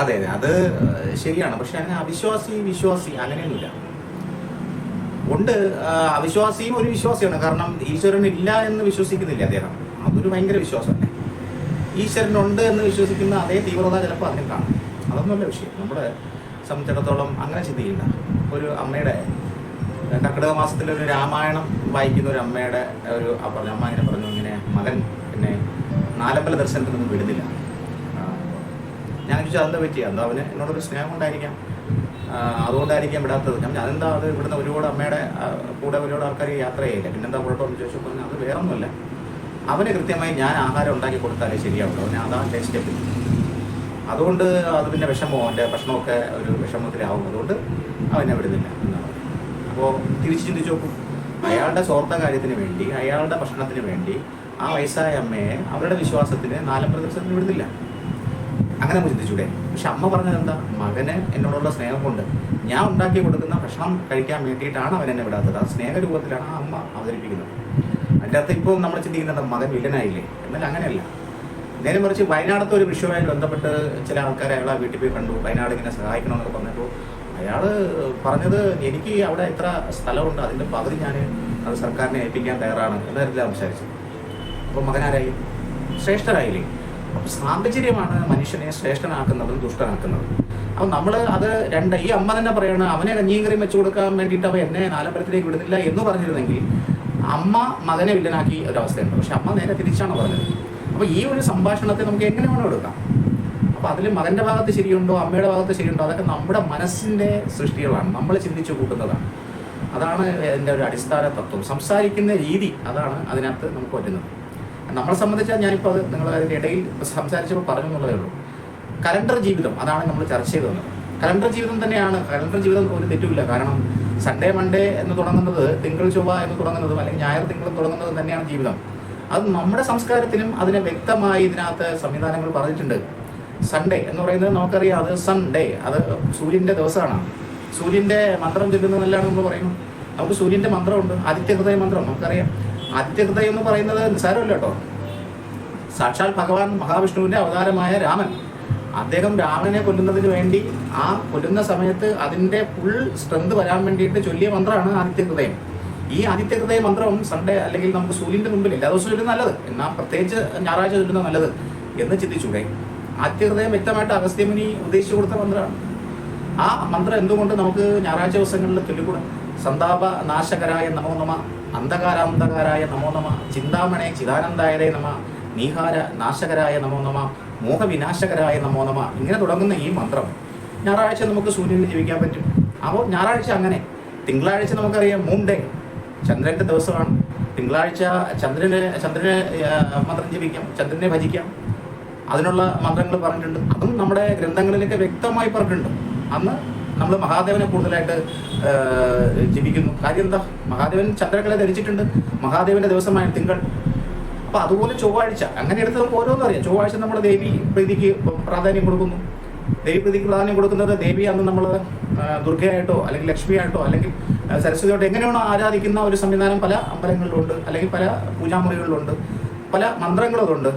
അതെ അതെ, അത് ശരിയാണ്. പക്ഷെ അങ്ങനെ അവിശ്വാസി വിശ്വാസി അങ്ങനെയൊന്നുമില്ല. ഉണ്ട്, അവിശ്വാസിയും ഒരു വിശ്വാസിയാണ്. കാരണം ഈശ്വരൻ ഇല്ല എന്ന് വിശ്വസിക്കുന്നില്ല അദ്ദേഹം, അതൊരു ഭയങ്കര വിശ്വാസമല്ലേ. ഈശ്വരനുണ്ട് എന്ന് വിശ്വസിക്കുന്ന അതേ തീവ്രത ചിലപ്പോൾ അതിന് കാണും. അതൊന്നുമല്ല വിഷയം. നമ്മുടെ സംബന്ധിച്ചിടത്തോളം അങ്ങനെ ചിന്തിക്കില്ല. ഒരു അമ്മയുടെ കർക്കിടക മാസത്തിൽ ഒരു രാമായണം വായിക്കുന്ന ഒരു അമ്മയുടെ ഒരു അമ്മ ഇങ്ങനെ പറഞ്ഞു, ഇങ്ങനെ മകൻ പിന്നെ നാലമ്പല ദർശനത്തിനൊന്നും വിടുന്നില്ല. ഞാൻ ചോദിച്ചാൽ അതെന്താ പറ്റിയ, എന്താ അവന് എന്നോടൊരു സ്നേഹം കൊണ്ടായിരിക്കാം, അതുകൊണ്ടായിരിക്കാം വിടാത്തത്. ഞാൻ അതെന്താ, അത് ഇവിടുന്ന് ഒരുപാട് അമ്മയുടെ കൂടെ ഒരുപാട് ആൾക്കാർ യാത്ര ചെയ്യില്ല, പിന്നെന്താ കുഴപ്പമെന്ന് ചോദിച്ചു പറഞ്ഞു. അത് വേറൊന്നുമല്ല, അവന് കൃത്യമായി ഞാൻ ആഹാരം ഉണ്ടാക്കി കൊടുത്താലേ ശരിയാവുള്ളൂ, അവന് അതാണ് ടേസ്റ്റ് എത്തി. അതുകൊണ്ട് അത് പിന്നെ വിഷമോ, അവൻ്റെ ഭക്ഷണമൊക്കെ ഒരു വിഷമത്തിലാവും, അതുകൊണ്ട് അവനെ വിടുന്നില്ല എന്നാണ്. അപ്പോൾ തിരിച്ച് ചിന്തിച്ച് നോക്കും, അയാളുടെ സ്വാർത്ഥ കാര്യത്തിന് വേണ്ടി, അയാളുടെ ഭക്ഷണത്തിന് വേണ്ടി ആ വയസ്സായ അമ്മയെ അവരുടെ വിശ്വാസത്തിന് നാലമ്പല ദർശനത്തിന് വിടുന്നില്ല. അങ്ങനെ നമുക്ക് ചിന്തിച്ചൂടെ? പക്ഷെ അമ്മ പറഞ്ഞത് എന്താ, മകന് എന്നോടുള്ള സ്നേഹം കൊണ്ട് ഞാൻ ഉണ്ടാക്കി കൊടുക്കുന്ന ഭക്ഷണം കഴിക്കാൻ വേണ്ടിയിട്ടാണ് അവൻ എന്നെ വിടാത്തത്. ആ സ്നേഹരൂപത്തിലാണ് ആ അമ്മ അവതരിപ്പിക്കുന്നത്. അതിൻ്റെ അകത്ത് ഇപ്പോൾ നമ്മൾ ചിന്തിക്കുന്നത് മകൻ വില്ലനായില്ലേ, എന്നാൽ അങ്ങനെയല്ല. നേരെ മറിച്ച് വയനാടത്തെ ഒരു വിഷയവുമായി ബന്ധപ്പെട്ട് ചില ആൾക്കാരെ അയാളെ വീട്ടിൽ പോയി കണ്ടു, വയനാട് ഇങ്ങനെ സഹായിക്കണമെന്നൊക്കെ പറഞ്ഞപ്പോൾ അയാൾ പറഞ്ഞത്, എനിക്ക് അവിടെ എത്ര സ്ഥലമുണ്ട് അതിൻ്റെ പകുതി ഞാൻ അത് സർക്കാരിനെ ഏൽപ്പിക്കാൻ തയ്യാറാണ് എന്നായിരുന്നില്ല സംസാരിച്ചത്. അപ്പോൾ മകനാരായി? ശ്രേഷ്ഠരായില്ലേ? അപ്പോൾ സാഹചര്യമാണ് മനുഷ്യനെ ശ്രേഷ്ഠനാക്കുന്നതും ദുഷ്ടനാക്കുന്നതും. അപ്പം നമ്മൾ അത് ഈ അമ്മ തന്നെ പറയണം, അവനെ കഞ്ഞിയും കറിയും വെച്ച് കൊടുക്കാൻ വേണ്ടിയിട്ട് അവൻ എന്നെ നാലമ്പലത്തിലേക്ക് വിടുന്നില്ല എന്ന് പറഞ്ഞിരുന്നെങ്കിൽ അമ്മ മകനെ വില്ലനാക്കി ഒരവസ്ഥയുണ്ട്. പക്ഷെ അമ്മ നേരെ തിരിച്ചാണ് പറഞ്ഞത്. അപ്പോൾ ഈ ഒരു സംഭാഷണത്തെ നമുക്ക് എങ്ങനെ വേണം എടുക്കാം. അപ്പോൾ അതിൽ മകൻ്റെ ഭാഗത്ത് ശരിയുണ്ടോ അമ്മയുടെ ഭാഗത്ത് ശരിയുണ്ടോ, അതൊക്കെ നമ്മുടെ മനസ്സിൻ്റെ സൃഷ്ടികളാണ്, നമ്മൾ ചിന്തിച്ചു കൂട്ടുന്നതാണ്. അതാണ് എൻ്റെ ഒരു അടിസ്ഥാന തത്വം. സംസാരിക്കുന്ന രീതി അതാണ് അതിനകത്ത് നമുക്ക് പറ്റുന്നത്. നമ്മളെ സംബന്ധിച്ചാൽ ഞാനിപ്പോൾ അത് നിങ്ങൾ അതിൻ്റെ ഇടയിൽ സംസാരിച്ചപ്പോൾ പറഞ്ഞു എന്നുള്ളതേ ഉള്ളൂ. കലണ്ടർ ജീവിതം അതാണ് നമ്മൾ ചർച്ച ചെയ്ത് വന്നത്. കലണ്ടർ ജീവിതം തന്നെയാണ്. കലണ്ടർ ജീവിതം ഒരു തെറ്റുമില്ല. കാരണം സൺഡേ മൺഡേ എന്ന് തുടങ്ങുന്നത്, തിങ്കൾ ചൊവ്വ എന്ന് തുടങ്ങുന്നതും അല്ലെങ്കിൽ ഞായർ തിങ്കൾ തുടങ്ങുന്നതും തന്നെയാണ് ജീവിതം. അത് നമ്മുടെ സംസ്കാരത്തിനും അതിനെ വ്യക്തമായി ഇതിനകത്ത് സംവിധാനങ്ങൾ പറഞ്ഞിട്ടുണ്ട്. സൺഡേ എന്ന് പറയുന്നത് നമുക്കറിയാം, അത് സൺഡേ, അത് സൂര്യൻ്റെ ദിവസമാണ്. സൂര്യൻ്റെ മന്ത്രം ചൊല്ലുന്നതല്ലാണ് നമ്മൾ പറയുന്നത്. നമുക്ക് സൂര്യൻ്റെ മന്ത്രമുണ്ട്, ആദിത്യഹൃദയ മന്ത്രം നമുക്കറിയാം. ആദിത്യഹൃദയം എന്ന് പറയുന്നത് നിസ്സാരമല്ല കേട്ടോ. സാക്ഷാൽ ഭഗവാൻ മഹാവിഷ്ണുവിൻ്റെ അവതാരമായ രാമൻ, അദ്ദേഹം രാവണനെ കൊല്ലുന്നതിന് വേണ്ടി ആ കൊല്ലുന്ന സമയത്ത് അതിൻ്റെ ഫുൾ സ്ട്രെങ്ത് വരാൻ വേണ്ടിയിട്ട് ചൊല്ലിയ മന്ത്രമാണ് ആദിത്യഹൃദയം. ഈ ആദിത്യഹൃദയ മന്ത്രം സൺഡേ അല്ലെങ്കിൽ നമുക്ക് സൂര്യൻ്റെ മുമ്പിൽ എല്ലാ ദിവസവും ചൊല്ലുന്നത് നല്ലത്, എന്നാൽ പ്രത്യേകിച്ച് ഞായറാഴ്ച ചൊല്ലുന്നത് നല്ലത് എന്ന് ചിന്തിച്ചൂടെ? ആദിത്യഹൃദയം വ്യക്തമായിട്ട് അഗസ്ത്യമുനി ഉദ്ദേശിച്ചു കൊടുത്ത മന്ത്രമാണ്. ആ മന്ത്രം എന്തുകൊണ്ട് നമുക്ക് ഞായറാഴ്ച ദിവസങ്ങളിൽ ചൊല്ലിക്കൂടെ? സന്താപ നാശകരായ നമോ നമ, അന്ധകാരാന്തകാരായ നമോ നമ, ചിന്താമണേ ചിദാനന്ദായതേ നമ, നീഹാര നാശകരായ നമോ നമ, മോഹവിനാശകരായ നമോ നമ, ഇങ്ങനെ തുടങ്ങുന്ന ഈ മന്ത്രം ഞായറാഴ്ച നമുക്ക് സൂര്യനിൽ ജീവിക്കാൻ പറ്റും. അപ്പോൾ ഞായറാഴ്ച അങ്ങനെ. തിങ്കളാഴ്ച നമുക്കറിയാം മൂൺ ഡേ, ചന്ദ്രൻ്റെ ദിവസമാണ്. തിങ്കളാഴ്ച ചന്ദ്രനെ മന്ത്രം ജപിക്കാം, ചന്ദ്രനെ ഭജിക്കാം. അതിനുള്ള മന്ത്രങ്ങൾ പറഞ്ഞിട്ടുണ്ട്. അതും നമ്മുടെ ഗ്രന്ഥങ്ങളിലൊക്കെ വ്യക്തമായി പറഞ്ഞിട്ടുണ്ട്. അന്ന് നമ്മൾ മഹാദേവനെ കൂടുതലായിട്ട് ജപിക്കുന്നു. കാര്യം എന്താ? മഹാദേവൻ ചന്ദ്രക്കല ധരിച്ചിട്ടുണ്ട്, മഹാദേവൻ്റെ ദിവസമായ തിങ്കൾ. അപ്പോൾ അതുപോലെ ചൊവ്വാഴ്ച, അങ്ങനെ എടുത്ത് നമുക്ക് ഓരോന്നും അറിയാം. ചൊവ്വാഴ്ച നമ്മൾ ദേവി പ്രീതിക്ക് പ്രാധാന്യം കൊടുക്കുന്നു. ദേവി പ്രീതിക്ക് പ്രാധാന്യം കൊടുക്കുന്നത്, ദേവി അന്ന് നമ്മൾ ദുർഗയായിട്ടോ അല്ലെങ്കിൽ ലക്ഷ്മിയായിട്ടോ അല്ലെങ്കിൽ സരസ്വതിയായിട്ടോ എങ്ങനെയാണോ ആരാധിക്കുന്ന ഒരു സംവിധാനം പല അമ്പലങ്ങളിലുണ്ട്, അല്ലെങ്കിൽ പല പൂജാമുറികളിലുണ്ട്, പല മന്ത്രങ്ങളുണ്ട്.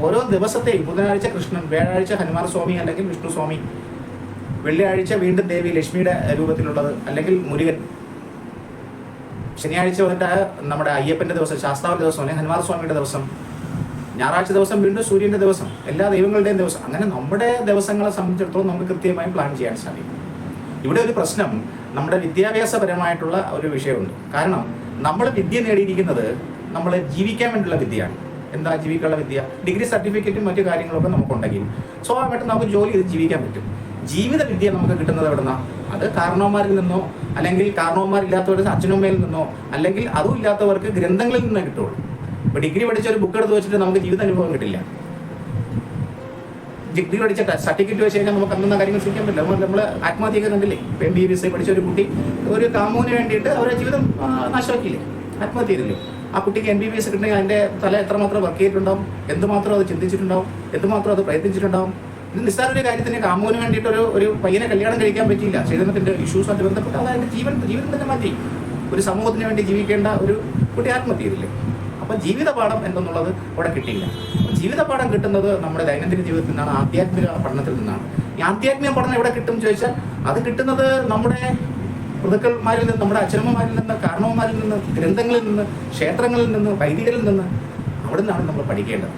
ഓരോ ദിവസത്തെയും ബുധനാഴ്ച കൃഷ്ണൻ, വ്യാഴാഴ്ച ഹനുമാൻ സ്വാമി അല്ലെങ്കിൽ വിഷ്ണു സ്വാമി, വെള്ളിയാഴ്ച വീണ്ടും ദേവി ലക്ഷ്മിയുടെ രൂപത്തിലുള്ളത് അല്ലെങ്കിൽ മുരുകൻ, ശനിയാഴ്ച വന്നിട്ട് നമ്മുടെ അയ്യപ്പൻ്റെ ദിവസം, ശാസ്താവിൻ്റെ ദിവസം അല്ലെങ്കിൽ ഹനുമാൻ സ്വാമിയുടെ ദിവസം, ഞായറാഴ്ച ദിവസം വീണ്ടും സൂര്യൻ്റെ ദിവസം, എല്ലാ ദൈവങ്ങളുടെയും ദിവസം. അങ്ങനെ നമ്മുടെ ദിവസങ്ങളെ സംബന്ധിച്ചിടത്തോളം നമുക്ക് കൃത്യമായി പ്ലാൻ ചെയ്യാൻ സാധിക്കും. ഇവിടെ ഒരു പ്രശ്നം നമ്മുടെ വിദ്യാഭ്യാസപരമായിട്ടുള്ള ഒരു വിഷയമുണ്ട്. കാരണം നമ്മൾ വിദ്യ നേടിയിരിക്കുന്നത് നമ്മൾ ജീവിക്കാൻ വേണ്ടിയുള്ള വിദ്യയാണ്. എന്താ ജീവിക്കാനുള്ള വിദ്യ? ഡിഗ്രി സർട്ടിഫിക്കറ്റും മറ്റു കാര്യങ്ങളൊക്കെ നമുക്കുണ്ടെങ്കിൽ സ്വാഭാവികമായിട്ടും നമുക്ക് ജോലി ചെയ്ത് ജീവിക്കാൻ പറ്റും. ജീവിത വിദ്യ നമുക്ക് കിട്ടുന്നത് എവിടുന്നാ? അത് കാരണവന്മാരിൽ നിന്നോ അല്ലെങ്കിൽ കാരണവന്മാരില്ലാത്തവർക്ക് അച്ഛനമ്മയിൽ നിന്നോ അല്ലെങ്കിൽ അതും ഇല്ലാത്തവർക്ക് ഗ്രന്ഥങ്ങളിൽ നിന്നേ കിട്ടുള്ളൂ. ഇപ്പോൾ ഡിഗ്രി പഠിച്ച ഒരു ബുക്ക് എടുത്ത് വെച്ചിട്ട് നമുക്ക് ജീവിത അനുഭവം കിട്ടില്ല. ഡിഗ്രി പഠിച്ച സർട്ടിഫിക്കറ്റ് വെച്ച് കഴിഞ്ഞാൽ നമുക്ക് അന്നൊന്നും കാര്യങ്ങൾ ശ്രമിക്കാൻ പറ്റില്ല. നമ്മൾ ആത്മഹത്യയൊക്കെ കണ്ടില്ലേ? MBBS പഠിച്ച ഒരു കുട്ടി ഒരു കാമുവിന് വേണ്ടിയിട്ട് അവരുടെ ജീവിതം നാശമാക്കിയില്ലേ? ആത്മഹത്യ ചെയ്തില്ലേ? ആ കുട്ടിക്ക് MBBS കിട്ടണമെങ്കിൽ അതിൻ്റെ തല എത്രമാത്രം വർക്ക് ചെയ്തിട്ടുണ്ടാവും, എന്തുമാത്രം അത് ചിന്തിച്ചിട്ടുണ്ടാവും, എന്തുമാത്രം അത് പ്രയത്നിച്ചിട്ടുണ്ടാവും. ഇത് നിസ്സാര ഒരു കാര്യത്തിന് കാമുവിന് വേണ്ടിയിട്ട് ഒരു പയ്യനെ കല്യാണം കഴിക്കാൻ പറ്റിയില്ല, ചൈതന്യത്തിൻ്റെ ഇഷ്യൂസുമായിട്ട് ബന്ധപ്പെട്ട് അത് അതിൻ്റെ ജീവിതം തന്നെ മാറ്റി. ഒരു സമൂഹത്തിന് വേണ്ടി ജീവിക്കേണ്ട ഒരു കുട്ടി ആത്മഹത്യ ചെയ്തില്ലേ? അപ്പൊ ജീവിത പാഠം എന്തെന്നുള്ളത് അവിടെ കിട്ടിയില്ല. ജീവിത പാഠം കിട്ടുന്നത് നമ്മുടെ ദൈനംദിന ജീവിതത്തിൽ നിന്നാണ്, ആധ്യാത്മിക പഠനത്തിൽ നിന്നാണ്. ഈ ആധ്യാത്മിക പഠനം എവിടെ കിട്ടും ചോദിച്ചാൽ അത് കിട്ടുന്നത് നമ്മുടെ പിതൃക്കന്മാരിൽ നിന്ന്, നമ്മുടെ അച്ഛനമ്മമാരിൽ നിന്ന്, കാരണവന്മാരിൽ നിന്ന്, ഗ്രന്ഥങ്ങളിൽ നിന്ന്, ക്ഷേത്രങ്ങളിൽ നിന്ന്, വൈദികരിൽ നിന്ന്, അവിടെ നിന്നാണ് നമ്മൾ പഠിക്കേണ്ടത്.